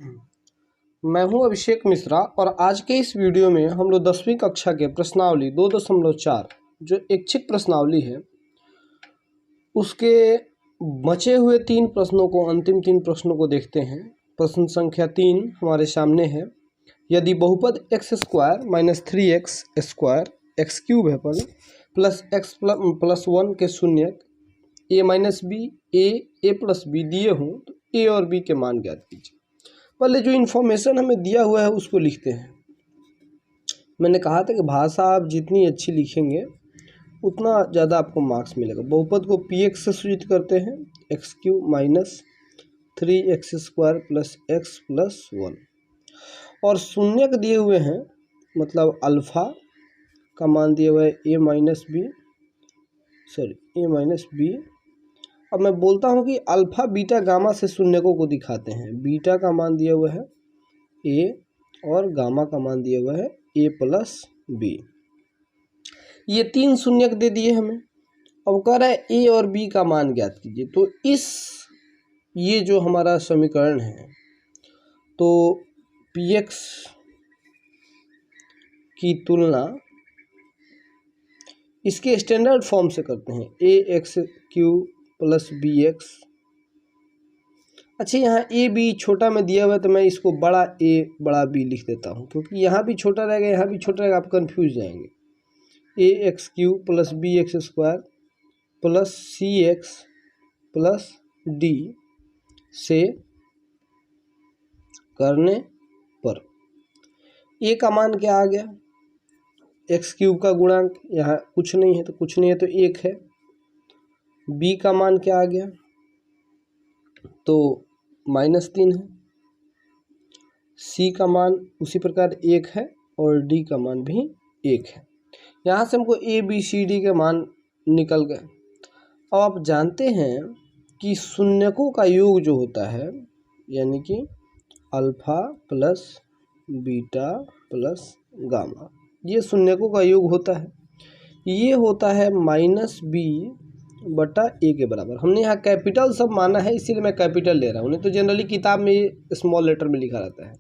मैं हूं अभिषेक मिश्रा और आज के इस वीडियो में हम लोग 10वीं कक्षा के प्रश्नावली 2.4 जो ऐच्छिक प्रश्नावली है उसके बचे हुए 3 प्रश्नों को, अंतिम 3 प्रश्नों को देखते हैं। प्रश्न संख्या 3 हमारे सामने है। यदि बहुपद x² minus 3x square x cube है प्लस x प्लस 1 के शून्यक a minus B A plus B दिए हों तो a और b के मान ज्ञात कीजिए। पहले जो इन्फॉर्मेशन हमें दिया हुआ है उसको लिखते हैं। मैंने कहा था कि भाषा आप जितनी अच्छी लिखेंगे उतना ज़्यादा आपको मार्क्स मिलेगा। बहुपद को px से सूचित करते हैं, x³ minus 3x square plus x plus 1 और शून्यक दिए हुए हैं, मतलब अल्फ़ा का मान दिया हुआ है a माइनस बी। अब मैं बोलता हूँ कि अल्फ़ा बीटा गामा से शून्यकों को दिखाते हैं। बीटा का मान दिया हुआ है a और गामा का मान दिया हुआ है a प्लस बी। ये 3 शून्यक दे दिए हमें। अब कह रहा है a और b का मान ज्ञात कीजिए। तो ये जो हमारा समीकरण है तो px की तुलना इसके स्टैंडर्ड फॉर्म से करते हैं, ax³ प्लस bx। अच्छा, यहाँ ए बी छोटा में दिया हुआ है तो मैं इसको बड़ा a बड़ा b लिख देता हूँ, क्योंकि यहाँ भी छोटा रहेगा यहाँ भी छोटा रहेगा, आप कंफ्यूज जाएंगे। ax³ plus bx square plus cx plus d से करने पर a का मान क्या आ गया, x³ का गुणांक, यहाँ कुछ नहीं है तो कुछ नहीं है तो 1 है। b का मान क्या आ गया तो -3 है। c का मान उसी प्रकार 1 है और d का मान भी 1 है। यहाँ से हमको a b c d के मान निकल गए। अब आप जानते हैं कि शून्यकों का योग जो होता है, यानी कि alpha plus beta plus gamma, ये शून्यकों का योग होता है। ये होता है -b/a के बराबर। हमने यहाँ कैपिटल सब माना है, इसीलिए मैं कैपिटल ले रहा हूँ, नहीं तो जनरली किताब में ये स्मॉल लेटर में लिखा रहता है।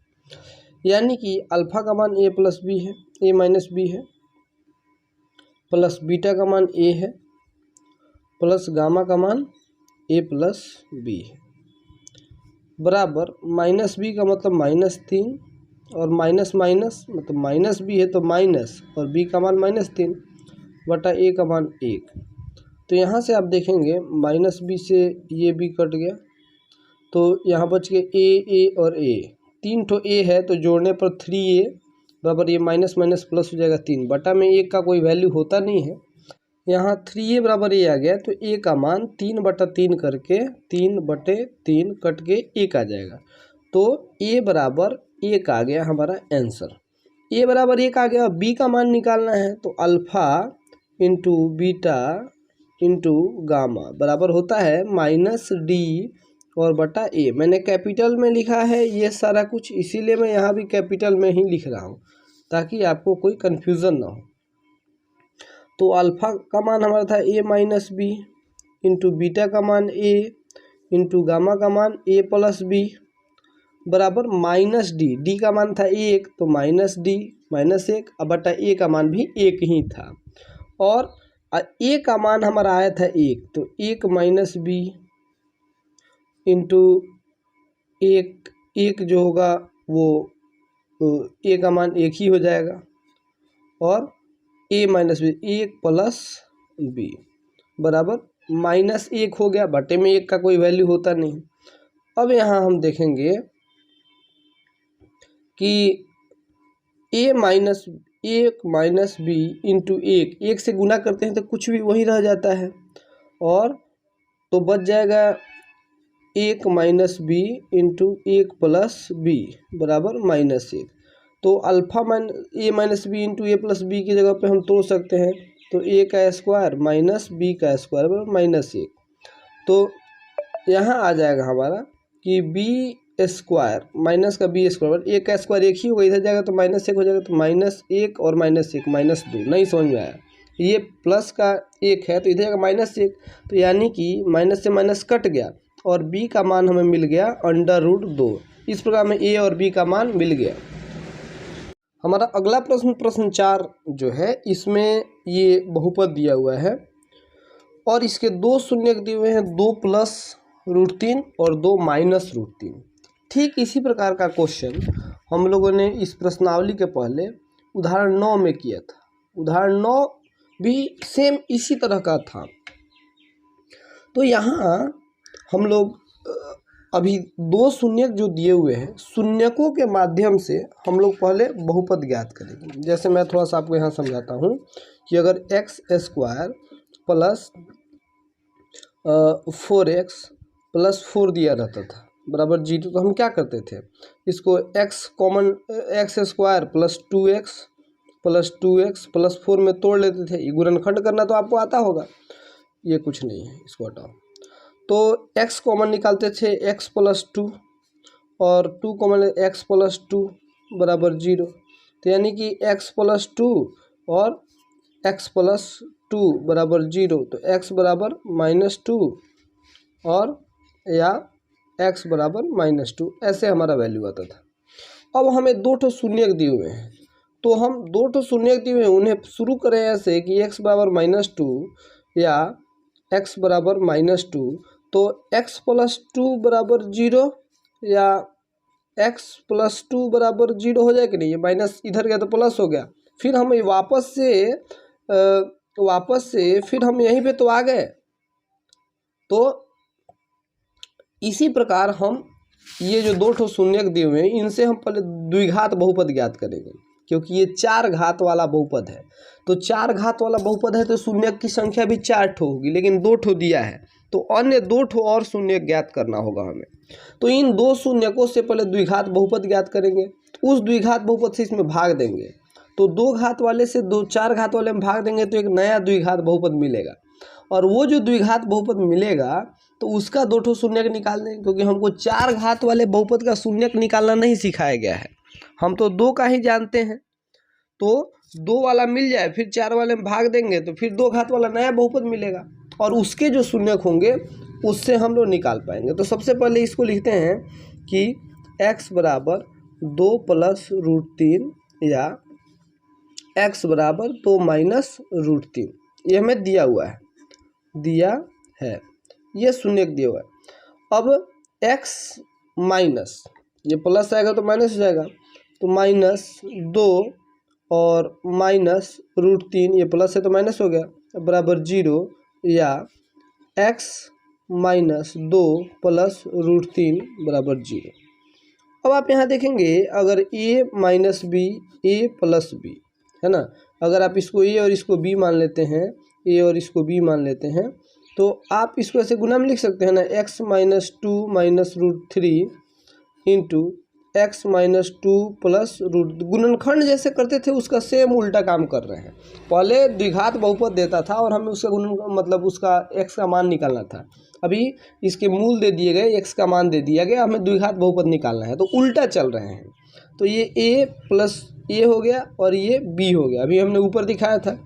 यानी कि अल्फ़ा का मान a प्लस बी है, a माइनस बी है, प्लस बीटा का मान a है, प्लस गामा का मान a प्लस बी है, बराबर -b का मतलब -3 और माइनस माइनस मतलब माइनस b है तो माइनस, और b का मान -3 बटा a का मान 1। तो यहाँ से आप देखेंगे -b से ये b कट गया तो यहाँ बच गए a और a। 3 ठो a है तो जोड़ने पर 3a बराबर ये माइनस माइनस प्लस हो जाएगा 3 बटा में 1 का कोई वैल्यू होता नहीं है। यहाँ 3a बराबर a आ गया तो a का मान 3/3 करके 3/3 कट के 1 आ जाएगा। तो a बराबर 1 आ गया हमारा आंसर। a बराबर 1 आ गया। b का मान निकालना है तो alpha into beta into gamma बराबर होता है -d और बटा a। मैंने कैपिटल में लिखा है ये सारा कुछ, इसीलिए मैं यहाँ भी कैपिटल में ही लिख रहा हूँ ताकि आपको कोई कन्फ्यूज़न ना हो। तो अल्फ़ा का मान हमारा था a minus B into beta का मान a इंटू गामा का मान a प्लस बी बराबर -d। d का मान था 1 तो -d -1 अब बटा a का मान भी 1 ही था, और a का मान हमारा आया था 1 तो 1 माइनस बी इंटू 1 जो होगा वो a का मान 1 ही हो जाएगा, और a minus B 1 plus B बराबर -1 हो गया। बटे में 1 का कोई वैल्यू होता नहीं। अब यहाँ हम देखेंगे कि a minus 1 minus B into 1 से गुना करते हैं तो कुछ भी वही रह जाता है, और तो बच जाएगा 1 minus B into 1 plus B बराबर -1। तो alpha a minus B into a plus B की जगह पे हम तोड़ सकते हैं, तो a का स्क्वायर माइनस b का स्क्वायर बराबर -1। तो यहाँ आ जाएगा हमारा कि b स्क्वायर माइनस का b स्क्वायर, a का स्क्वायर 1 ही होगा, इधर जाएगा तो -1 हो जाएगा, तो -1 और -1 -2 नहीं समझ में आया। ये प्लस का 1 है तो इधर जाएगा -1, तो यानी कि माइनस से माइनस कट गया और b का मान हमें मिल गया √2। इस प्रकार में ए और बी का मान मिल गया। हमारा अगला प्रश्न, प्रश्न 4 जो है, इसमें ये बहुपद दिया हुआ है और इसके दो शून्य दिए हुए हैं, 2 प्लस रूट 3 और 2 माइनस रूट 3। ठीक इसी प्रकार का क्वेश्चन हम लोगों ने इस प्रश्नावली के पहले उदाहरण 9 में किया था। उदाहरण 9 भी सेम इसी तरह का था। तो यहाँ हम लोग अभी दो शून्यक जो दिए हुए हैं, शून्यकों के माध्यम से हम लोग पहले बहुपद ज्ञात करेंगे। जैसे मैं थोड़ा सा आपको यहाँ समझाता हूँ कि अगर x square plus 4x plus 4 दिया रहता था बराबर 0, तो हम क्या करते थे, इसको x common, x square plus 2x plus 4 में तोड़ लेते थे। ये गुणनखंड करना तो आपको आता होगा, ये कुछ नहीं है, इसको हटाओ। तो x कॉमन निकालते थे, x प्लस 2 और 2 कॉमन, x प्लस 2 बराबर 0। तो यानी कि x प्लस 2 और x प्लस 2 बराबर 0, तो x बराबर -2 और या x बराबर -2, ऐसे हमारा वैल्यू आता था। अब हमें दो ठो शून्यक दिए हुए हैं, तो हम दो ठो शून्यक दिए हुए हैं, उन्हें शुरू करें ऐसे कि x बराबर -2 या x बराबर -2, तो x प्लस 2 बराबर 0 या x प्लस 2 बराबर 0 हो जाए कि नहीं, ये माइनस इधर गया तो प्लस हो गया। फिर हम वापस से फिर हम यहीं पे तो आ गए। तो इसी प्रकार हम ये जो दो ठो शून्यक दिए हुए हैं, इनसे हम पहले द्विघात बहुपद ज्ञात करेंगे, क्योंकि ये 4 घात वाला बहुपद है। तो 4 घात वाला बहुपद है तो शून्यक की संख्या भी 4 ठो होगी, लेकिन 2 ठो दिया है, तो अन्य 2 ठो और शून्यक ज्ञात करना होगा हमें। तो इन दो शून्यकों से पहले द्विघात बहुपद ज्ञात करेंगे, उस द्विघात बहुपद से इसमें भाग देंगे। तो 2 घात वाले से 4 घात वाले में भाग देंगे तो एक नया द्विघात बहुपद मिलेगा, और वो जो द्विघात बहुपद मिलेगा तो उसका 2 ठो शून्यक निकाल देंगे, क्योंकि हमको 4 घात वाले बहुपद का शून्यक निकालना नहीं सिखाया गया है, हम तो 2 का ही जानते हैं। तो 2 वाला मिल जाए, फिर 4 वाले में भाग देंगे तो फिर 2 घात वाला नया बहुपद मिलेगा, और उसके जो शून्यक होंगे उससे हम लोग निकाल पाएंगे। तो सबसे पहले इसको लिखते हैं कि x बराबर 2 प्लस रूट 3 या x बराबर 2 माइनस रूट 3, ये हमें दिया है, ये शून्यक दिया हुआ है। अब x माइनस, ये प्लस आएगा तो माइनस हो जाएगा, तो -2 और माइनस रूट 3, ये प्लस है तो माइनस हो गया, बराबर 0 या x माइनस 2 प्लस रूट 3 बराबर 0। अब आप यहाँ देखेंगे, अगर a minus B, a plus B है ना, अगर आप इसको a और इसको b मान लेते हैं, a और इसको b मान लेते हैं, तो आप इसको ऐसे गुना में लिख सकते हैं ना, x minus 2 minus root 3 into x minus 2 plus root, गुणनखंड जैसे करते थे उसका सेम उल्टा काम कर रहे हैं। पहले द्विघात बहुपद देता था और हमें उसका गुणन, मतलब उसका x का मान निकालना था। अभी इसके मूल दे दिए गए, x का मान दे दिया गया, हमें द्विघात बहुपद निकालना है, तो उल्टा चल रहे हैं। तो ये a प्लस a हो गया और ये b हो गया। अभी हमने ऊपर दिखाया था,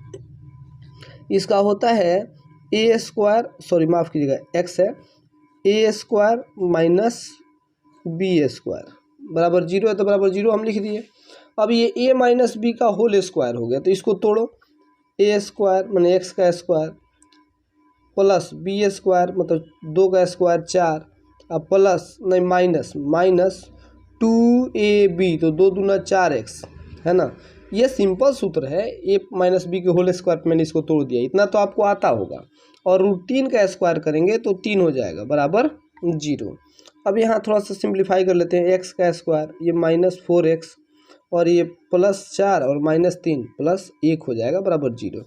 इसका होता है a स्क्वायर, सॉरी माफ़ कीजिएगा, x है a square minus b square बराबर 0 है, तो बराबर 0 हम लिख दिए। अब ये a माइनस बी का होल स्क्वायर हो गया, तो इसको तोड़ो, a स्क्वायर मैंने x का स्क्वायर प्लस b स्क्वायर मतलब 2 का स्क्वायर 4, अब प्लस नहीं माइनस 2ab, तो 2 दूना 4x है ना। ये सिंपल सूत्र है, a माइनस बी के होल स्क्वायर, मैंने इसको तोड़ दिया, इतना तो आपको आता होगा। और रूट 3 का स्क्वायर करेंगे तो 3 हो जाएगा बराबर 0। अब यहाँ थोड़ा सा सिंप्लीफाई कर लेते हैं, x का स्क्वायर ये -4x और ये +4 और -3 +1 हो जाएगा बराबर 0।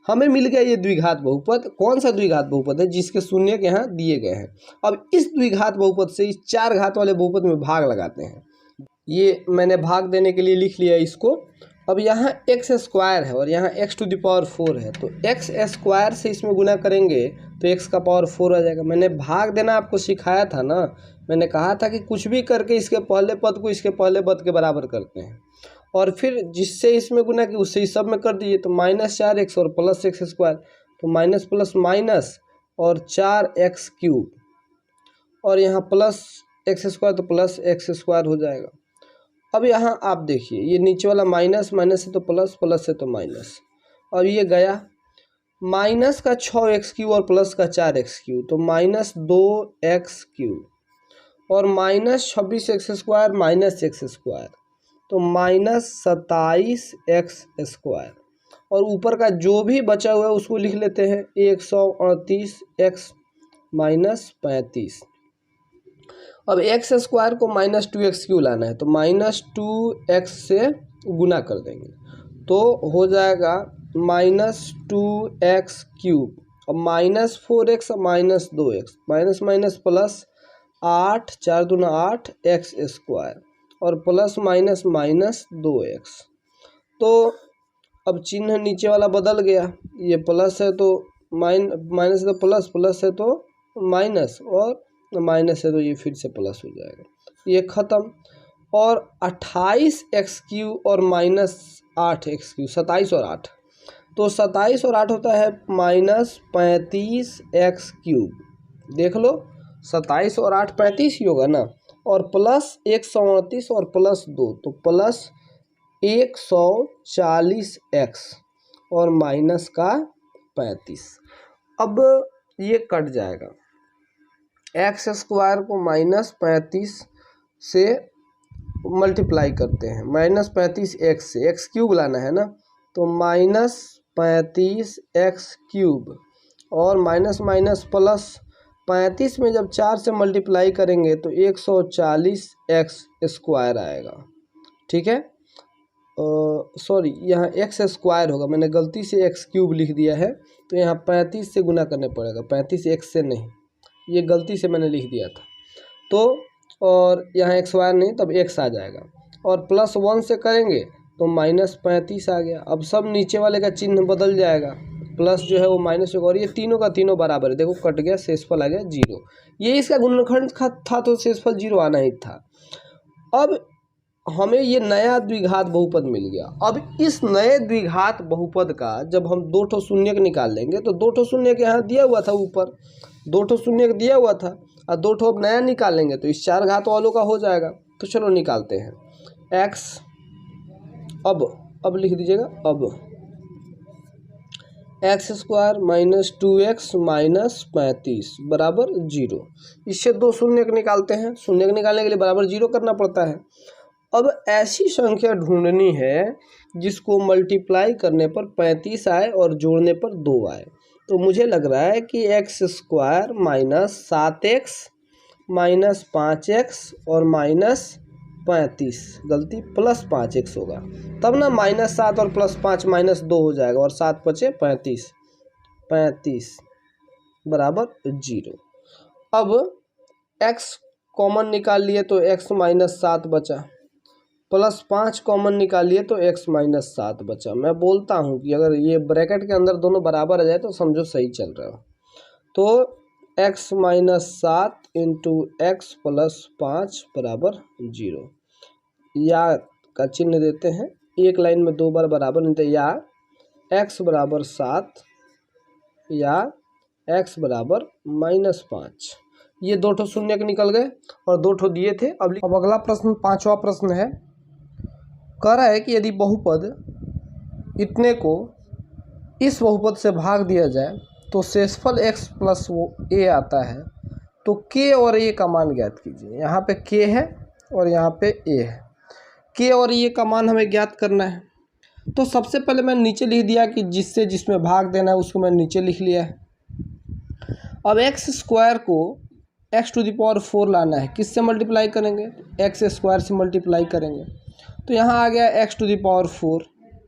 हमें मिल गया ये द्विघात बहुपद। कौन सा द्विघात बहुपद है? जिसके शून्यक यहाँ दिए गए हैं। अब इस द्विघात बहुपद से इस 4 घात वाले बहुपद में भाग लगाते हैं। ये मैंने भाग देने के लिए लिख लिया इसको। अब यहाँ x स्क्वायर है और यहाँ x टू द पावर 4 है, तो x स्क्वायर से इसमें गुना करेंगे तो x का पावर 4 आ जाएगा। मैंने भाग देना आपको सिखाया था ना, मैंने कहा था कि कुछ भी करके इसके पहले पद को इसके पहले पद के बराबर करते हैं और फिर जिससे इसमें गुना कि उससे इस सब में कर दीजिए। तो -4x और +x स्क्वायर, तो माइनस प्लस माइनस और 4x क्यूब और यहाँ एक्स स्क्वायर तो प्लस एक्स स्क्वायर हो जाएगा। अब यहाँ आप देखिए ये नीचे वाला माइनस, माइनस से तो प्लस, प्लस से तो माइनस, और ये गया माइनस का 6x³ और प्लस का 4x³ तो -2x³ और -26x² माइनस x² तो -27x² और ऊपर का जो भी बचा हुआ है उसको लिख लेते हैं 138x -35। अब x² को -2x³ लाना है तो -2x से गुना कर देंगे तो हो जाएगा -2x³ और -4x -2x minus minus plus 8 4 दूना 8 x² और प्लस माइनस माइनस 2x। तो अब चिन्ह नीचे वाला बदल गया, ये प्लस है तो माइनस है तो प्लस, प्लस है तो माइनस और माइनस है तो ये फिर से प्लस हो जाएगा, ये ख़त्म। और 28x³ और -8x³, 27 और 8 तो 27 और 8 होता है -35x³। देख लो 27 और 8 35 ही होगा ना, और प्लस 138 और प्लस 2 तो प्लस 140x और माइनस का 35। अब ये कट जाएगा, x² को -35 से मल्टीप्लाई करते हैं, -35x से x³ लाना है ना तो -35x³ और माइनस माइनस प्लस 35 में जब 4 से मल्टीप्लाई करेंगे तो 140x² आएगा। ठीक है, सॉरी यहाँ x² होगा, मैंने गलती से x³ लिख दिया है तो यहाँ 35 से गुना करने पड़ेगा, 35x से नहीं, ये गलती से मैंने लिख दिया था। तो और यहाँ x² नहीं तब x आ जाएगा और +1 से करेंगे तो -35 आ गया। अब सब नीचे वाले का चिन्ह बदल जाएगा, प्लस जो है वो माइनस होगा और ये तीनों का तीनों बराबर है, देखो कट गया, शेषफल आ गया 0। ये इसका गुणनखंड था तो शेषफल 0 आना ही था। अब हमें ये नया द्विघात बहुपद मिल गया। अब इस नए द्विघात बहुपद का जब हम 2 ठो शून्य निकाल लेंगे तो 2 ठो शून्य यहाँ दिया हुआ था, ऊपर 2 ठो शून्य दिया हुआ था और 2 ठो अब नया निकालेंगे तो इस 4 घात वालों का हो जाएगा। तो चलो निकालते हैं x, अब लिख दीजिएगा, अब x² -2x -35 बराबर 0। इससे 2 शून्य निकालते हैं, शून्य निकालने के लिए बराबर 0 करना पड़ता है। अब ऐसी संख्या ढूंढनी है जिसको मल्टीप्लाई करने पर 35 आए और जोड़ने पर 2 आए। तो मुझे लग रहा है कि x² -7x -5x और -35, गलती +5x होगा तब ना, -7 और +5 -2 हो जाएगा और 7 बचे 35 बराबर 0। अब x कॉमन निकाल लिए तो x -7 बचा, +5 कॉमन निकालिए तो x -7 बचा। मैं बोलता हूँ कि अगर ये ब्रैकेट के अंदर दोनों बराबर आ जाए तो समझो सही चल रहा हो। तो x -7 × x + 5 बराबर 0। या का चिन्ह देते हैं, एक लाइन में 2 बार बराबर नहीं थे, या x बराबर 7 या x बराबर -5। ये 2 ठो शून्य के निकल गए और 2 ठो दिए थे। अब अगला प्रश्न, 5वां प्रश्न है, कह रहा है कि यदि बहुपद इतने को इस बहुपद से भाग दिया जाए तो शेषफल x + a आता है, तो k और a का मान ज्ञात कीजिए। यहाँ पे k है और यहाँ पे a है, k और a का मान हमें ज्ञात करना है। तो सबसे पहले मैंने नीचे लिख दिया कि जिससे जिसमें भाग देना है उसको मैंने नीचे लिख लिया है। अब x² को x⁴ लाना है, किससे मल्टीप्लाई करेंगे, x² से मल्टीप्लाई करेंगे तो यहाँ आ गया x⁴,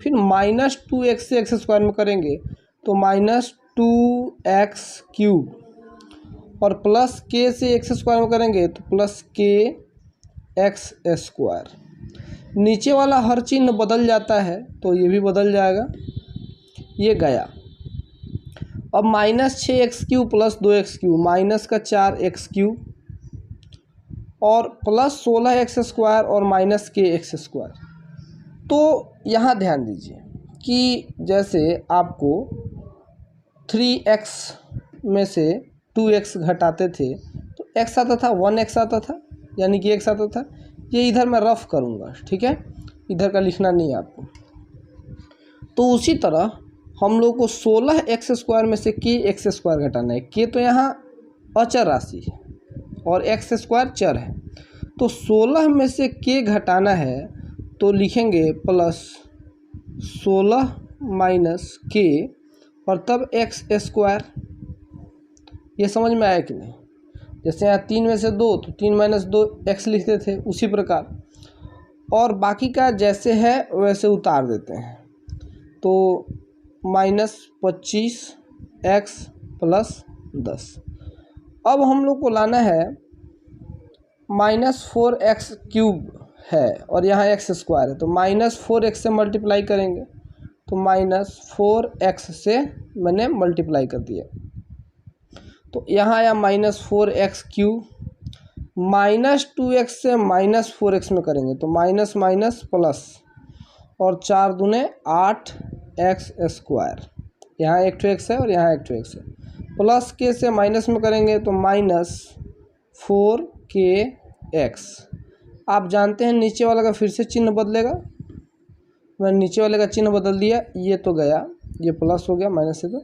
फिर -2x से x² में करेंगे तो -2x³ और प्लस k से x² में करेंगे तो +kx²। नीचे वाला हर चिन्ह बदल जाता है तो ये भी बदल जाएगा, ये गया। अब -6x³ + 2x³ माइनस का 4x³ और +16x² और -kx²। तो यहाँ ध्यान दीजिए कि जैसे आपको 3x में से 2x घटाते थे तो x आता था, 1x आता था, यानी कि एक साथ होता है। ये इधर मैं रफ करूँगा, ठीक है, इधर का लिखना नहीं है आपको। तो उसी तरह हम लोग को 16x² में से k(x²) घटाना है। k तो यहाँ अचर राशि है और x² चर है, तो 16 में से k घटाना है तो लिखेंगे +16 - k और तब x²। ये समझ में आया कि नहीं? जैसे यहाँ 3 में से 2 तो 3 - 2 x लिखते थे, उसी प्रकार। और बाकी का जैसे है वैसे उतार देते हैं, तो -25x + 10। अब हम लोग को लाना है -4x³ है और यहाँ x² है, तो -4x से मल्टीप्लाई करेंगे, तो -4x से मैंने मल्टीप्लाई कर दिया, तो यहाँ आया -4x³ -2x से -4x में करेंगे तो माइनस माइनस प्लस और 4 दूने 8x²। यहाँ एक ठो x है और यहाँ एक ठो x है, प्लस k से माइनस में करेंगे तो -4kx। आप जानते हैं नीचे वाला का फिर से चिन्ह बदलेगा, मैंने नीचे वाले का चिन्ह बदल दिया, ये तो गया, ये प्लस हो गया माइनस से। तो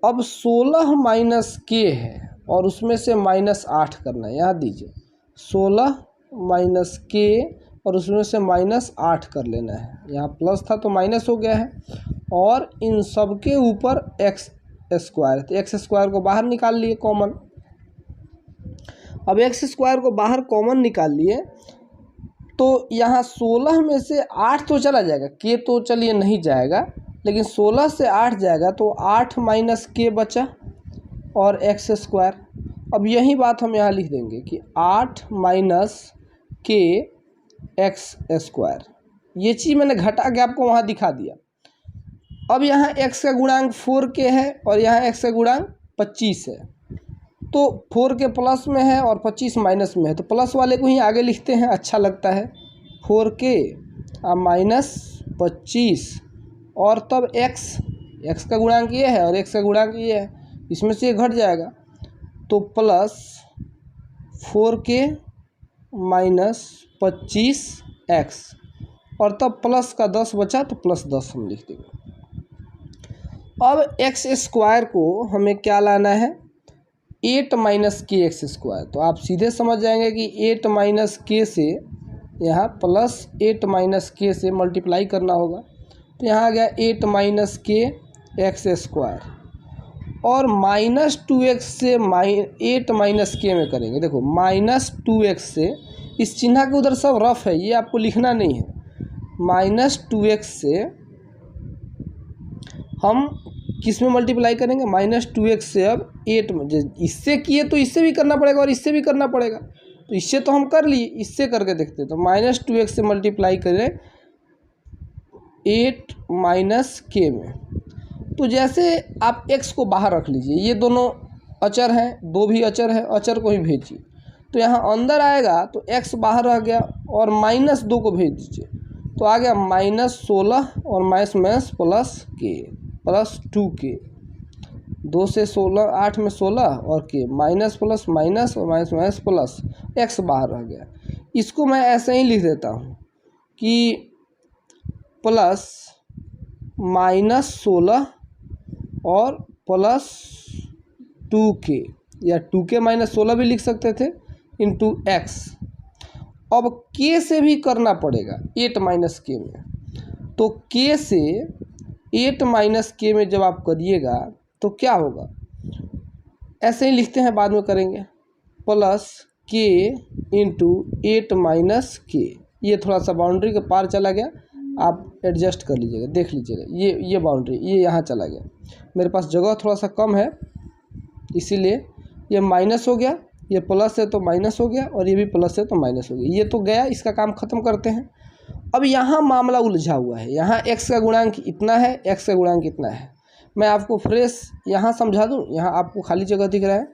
अब 16 - k है और उसमें से -8 करना है। यहाँ दीजिए 16 - k और उसमें से -8 कर लेना है। यहाँ प्लस था तो माइनस हो गया है और इन सब के ऊपर x², तो x² को बाहर निकाल लिए कॉमन। अब x² को बाहर कॉमन निकाल लिए तो यहाँ 16 में से 8 तो चला जाएगा, k तो चलिए नहीं जाएगा, लेकिन 16 से 8 जाएगा तो 8 - k बचा और x²। अब यही बात हम यहाँ लिख देंगे कि 8 - k x²। ये चीज़ मैंने घटा के आपको वहाँ दिखा दिया। अब यहाँ x का गुणांक 4k है और यहाँ x का गुणांक 25 है, तो 4k प्लस में है और 25 माइनस में है, तो प्लस वाले को ही आगे लिखते हैं, अच्छा लगता है। 4k -25 और तब x का गुणांक ये है और x का गुणांक ये है, इसमें से ये घट जाएगा तो +4k - 25x और तब प्लस का 10 बचा तो +10 हम लिख देंगे। अब x² को हमें क्या लाना है, 8 - k x²। तो आप सीधे समझ जाएंगे कि 8 - k से यहाँ +8 - k से मल्टीप्लाई करना होगा, तो यहाँ आ गया 8 - k x² और -2x से 8 - k में करेंगे। देखो -2x से, इस चिन्ह के उधर सब रफ है, ये आपको लिखना नहीं है। -2x से हम किस में मल्टीप्लाई करेंगे, -2x से अब 8 में, इससे किए तो इससे भी करना पड़ेगा और इससे भी करना पड़ेगा, तो इससे तो हम कर लिए, इससे करके देखते हैं। तो -2x से मल्टीप्लाई करें 8 - k में, तो जैसे आप x को बाहर रख लीजिए, ये दोनों अचर हैं, दो भी अचर है, अचर को ही भेजिए, तो यहाँ अंदर आएगा तो x बाहर रह गया और -2 को भेज दीजिए, तो आ गया -16 और माइनस प्लस k +2k। 2 से 16, 8 में 16 और k, माइनस प्लस माइनस और माइनस प्लस, x बाहर रह गया। इसको मैं ऐसे ही लिख देता हूँ कि +-16 और +2k, या 2k - 16 भी लिख सकते थे इंटू x। अब k से भी करना पड़ेगा 8 - k में, तो k से 8 - k में जब आप करिएगा तो क्या होगा, ऐसे ही लिखते हैं, बाद में करेंगे, +k × 8 - k। ये थोड़ा सा बाउंड्री के पार चला गया, आप एडजस्ट कर लीजिएगा, देख लीजिएगा, ये बाउंड्री ये यहाँ चला गया, मेरे पास जगह थोड़ा सा कम है इसीलिए ये माइनस हो गया, ये प्लस है तो माइनस हो गया और ये भी प्लस है तो माइनस हो गया, ये तो गया, इसका काम ख़त्म करते हैं। अब यहाँ मामला उलझा हुआ है, यहाँ x का गुणांक इतना है, x का गुणांक इतना है। मैं आपको फ्रेश यहाँ समझा दूँ, यहाँ आपको खाली जगह दिख रहा है,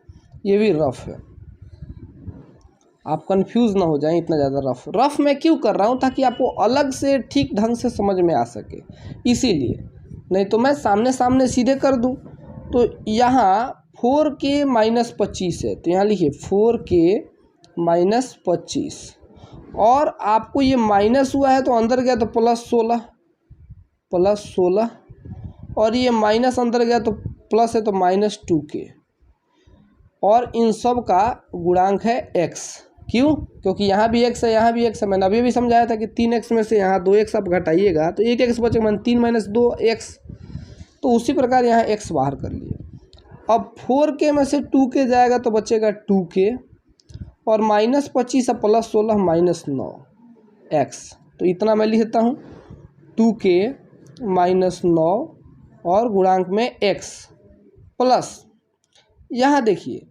ये भी रफ है, आप कंफ्यूज ना हो जाएं, इतना ज़्यादा रफ मैं क्यों कर रहा हूँ, ताकि आपको अलग से ठीक ढंग से समझ में आ सके, इसीलिए। नहीं तो मैं सामने सामने सीधे कर दूँ। तो यहाँ 4k - 25 है, तो यहाँ लिखिए 4k -25 और आपको ये माइनस हुआ है तो अंदर गया तो +16 और ये माइनस अंदर गया तो प्लस है तो -2k और इन सब का गुणांक है x। क्यों? क्योंकि यहाँ भी x है, यहाँ भी x है। मैंने अभी भी समझाया था कि 3x में से यहाँ 2x आप घटाइएगा तो 1x बचेगा, मैंने 3 - 2x। तो उसी प्रकार यहाँ x बाहर कर लिए। अब 4k में से 2k जाएगा तो बचेगा 2k और -25 और +16 -9x। तो इतना मैं लिख देता हूँ 2k -9 और गुणांक में x प्लस यहाँ देखिए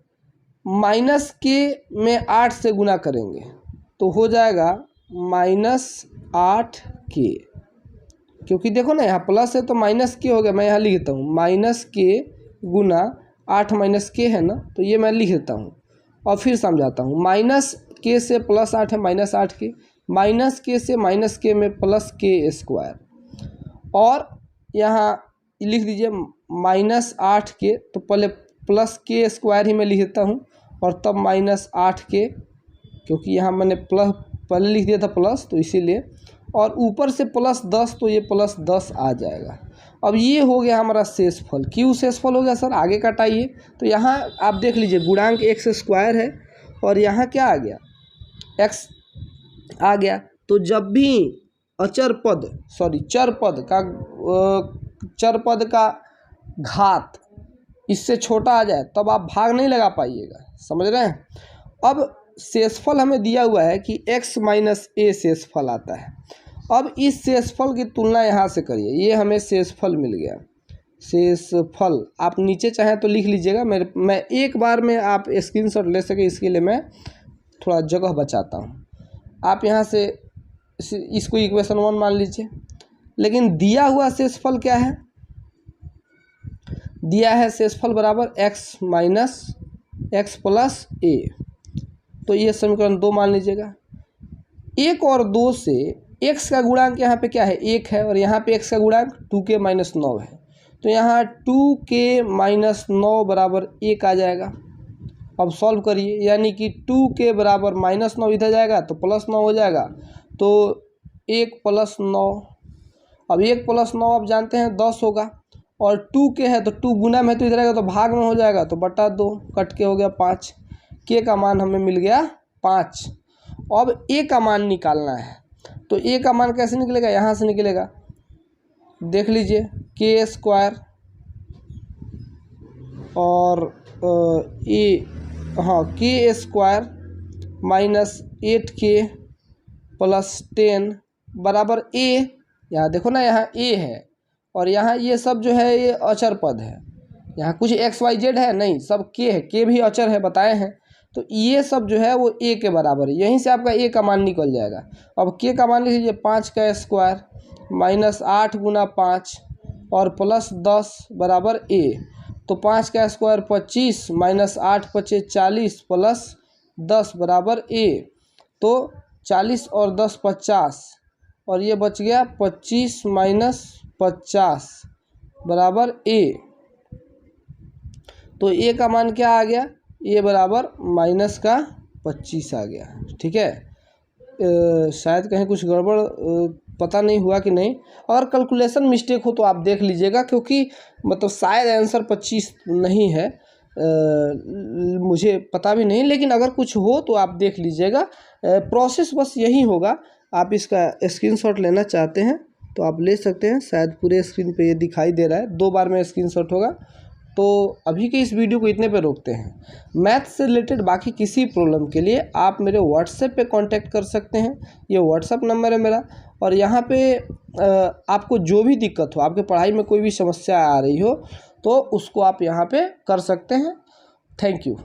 माइनस के में 8 से गुना करेंगे तो हो जाएगा -8k, क्योंकि देखो ना यहाँ प्लस है तो माइनस के हो गया। मैं यहाँ लिख देता हूँ -k गुना 8 - k है ना, तो ये मैं लिख देता हूँ और फिर समझाता हूँ। -k से +8 है -8k, -k से -k में +k² और यहाँ लिख दीजिए -8k, तो पहले +k² ही मैं लिख देता हूँ और तब -8k, क्योंकि यहाँ मैंने प्लस पहले लिख दिया था प्लस तो इसीलिए, और ऊपर से +10 तो ये +10 आ जाएगा। अब ये हो गया हमारा शेषफल। क्यों शेषफल हो गया सर? आगे काटाइए तो यहाँ आप देख लीजिए गुणांक x² है और यहाँ क्या आ गया? x आ गया। तो जब भी चर पद का घात इससे छोटा आ जाए तब आप भाग नहीं लगा पाइएगा, समझ रहे हैं? अब शेषफल हमें दिया हुआ है कि x - a शेषफल आता है। अब इस शेषफल की तुलना यहाँ से करिए, ये हमें शेषफल मिल गया। शेषफल आप नीचे चाहें तो लिख लीजिएगा, मैं एक बार में आप स्क्रीनशॉट ले सके इसके लिए मैं थोड़ा जगह बचाता हूँ। आप यहाँ से इसको इक्वेशन 1 मान लीजिए, लेकिन दिया हुआ शेषफल क्या है? दिया है शेषफल बराबर x प्लस a, तो ये समीकरण 2 मान लीजिएगा। 1 और 2 से x का गुणांक यहाँ पे क्या है? 1 है और यहाँ पे x का गुणांक 2k - 9 है, तो यहाँ 2k - 9 बराबर 1 आ जाएगा। अब सॉल्व करिए, यानी कि 2k बराबर -9 इधर जाएगा तो +9 हो जाएगा, तो 1 + 9। अब 1 + 9 आप जानते हैं 10 होगा और 2k है तो 2 गुना में तो इधर आएगा तो भाग में हो जाएगा, तो /2 कट के हो गया 5। k का मान हमें मिल गया 5। अब a का मान निकालना है, तो a का मान कैसे निकलेगा? यहाँ से निकलेगा, देख लीजिए k² और k² -8k + 10 बराबर a। यहाँ देखो ना, यहाँ a है और यहाँ ये सब जो है ये अचर पद है। यहाँ कुछ XYZ है नहीं, सब k है, k भी अचर है बताए हैं। तो ये सब जो है वो a के बराबर है, यहीं से आपका a का मान निकल जाएगा। अब k का मान लिख लीजिए 5 का स्क्वायर -8 गुना 5 और +10 बराबर a। तो 5 का स्क्वायर 25 -8 × 5 = 40 + 10 बराबर a। तो 40 और 10 50 और ये बच गया 25 - 50 बराबर a। तो a का मान क्या आ गया? a बराबर -25 आ गया। ठीक है, शायद कहीं कुछ गड़बड़ पता नहीं हुआ कि नहीं, और कैलकुलेशन मिस्टेक हो तो आप देख लीजिएगा, क्योंकि मतलब शायद आंसर 25 नहीं है, मुझे पता भी नहीं, लेकिन अगर कुछ हो तो आप देख लीजिएगा। प्रोसेस बस यही होगा। आप इसका स्क्रीनशॉट लेना चाहते हैं तो आप ले सकते हैं, शायद पूरे स्क्रीन पे ये दिखाई दे रहा है, 2 बार में स्क्रीनशॉट होगा। तो अभी के इस वीडियो को इतने पे रोकते हैं। मैथ से रिलेटेड बाकी किसी प्रॉब्लम के लिए आप मेरे व्हाट्सएप पे कांटेक्ट कर सकते हैं, ये व्हाट्सएप नंबर है मेरा। और यहाँ पे आपको जो भी दिक्कत हो, आपके पढ़ाई में कोई भी समस्या आ रही हो तो उसको आप यहाँ पे कर सकते हैं। Thank you.